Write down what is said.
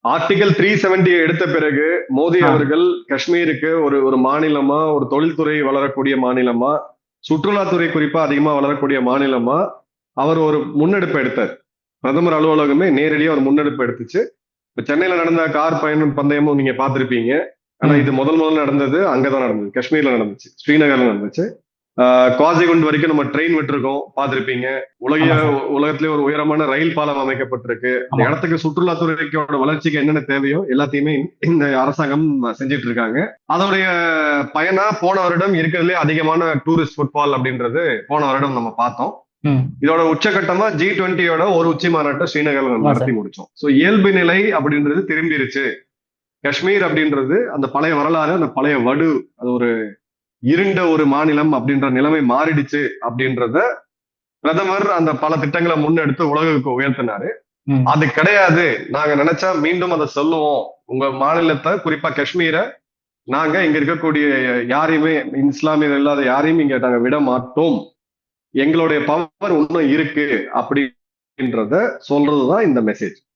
Article 370 எடுத்த பிறகு மோடி ஆ. அவர்கள் காஷ்மீருக்கு ஒரு ஒரு மாநிலமா, ஒரு தொழில்துறை வளரக்கூடிய மாநிலமா, சுற்றுலாத்துறை குறிப்பா அதிகமா வளரக்கூடிய மாநிலமா அவர் ஒரு முன்னெடுப்பு எடுத்தார். பிரதமர் அலுவலகமே நேரடியா ஒரு முன்னெடுப்பு எடுத்துச்சு. இப்ப சென்னையில நடந்த கார் பயணம் பந்தயமும் நீங்க பார்த்திருப்பீங்க. ஆனா ம். இது முதல் நடந்தது அங்கதான் நடந்தது. காஷ்மீர்ல நடந்துச்சு. ஸ்ரீநகர்ல நடந்துச்சு. குவாசிகுண்ட் வரைக்கும் நம்ம ட்ரெயின் விட்டுருக்கோம், பார்த்திருப்பீங்க. ஆமா சார். உலகத்திலே ஒரு உயரமான ரயில் பாலம் அமைக்கப்பட்டிருக்கு. அந்த ஆமா. இடத்துக்கு சுற்றுலாத்துறைக்கோட வளர்ச்சிக்கு என்னென்ன தேவையோ எல்லாத்தையுமே இந்த அரசாங்கம் செஞ்சுட்டு இருக்காங்க. அதோடைய பயனா போன வருடம் இருக்கிறதுலே அதிகமான டூரிஸ்ட் ஃபுட்பால் அப்படின்றது போன வருடம் நம்ம பார்த்தோம். ம். இதோட உச்சகட்டமா G20யோட ஒரு உச்சி மாநாட்டை ஸ்ரீநகர்ல ஆமா நடத்தி சார். முடிச்சோம். சோ இயல்பு நிலை அப்படின்றது திரும்பிருச்சு. காஷ்மீர் அப்படின்றது அந்த பழைய வரலாறு, அந்த பழைய வடு, அது ஒரு இருண்ட ஒரு மாநிலம் அப்படின்ற நிலைமை மாறிடுச்சு அப்படின்றத பிரதமர் அந்த பல திட்டங்களை முன்னெடுத்து உலகுக்கு உயர்த்தினாரு. ம். அது கிடையாது, நாங்க நினைச்சா மீண்டும் அதை சொல்லுவோம். உங்க மாநிலத்தை குறிப்பா காஷ்மீரை நாங்க இங்க இருக்கக்கூடிய யாரையுமே இஸ்லாமியர் இல்லாத யாரையும் இங்க நாங்க விட மாட்டோம். எங்களுடைய பவர் இன்னும் இருக்கு அப்படின்றத சொல்றதுதான் இந்த மெசேஜ்.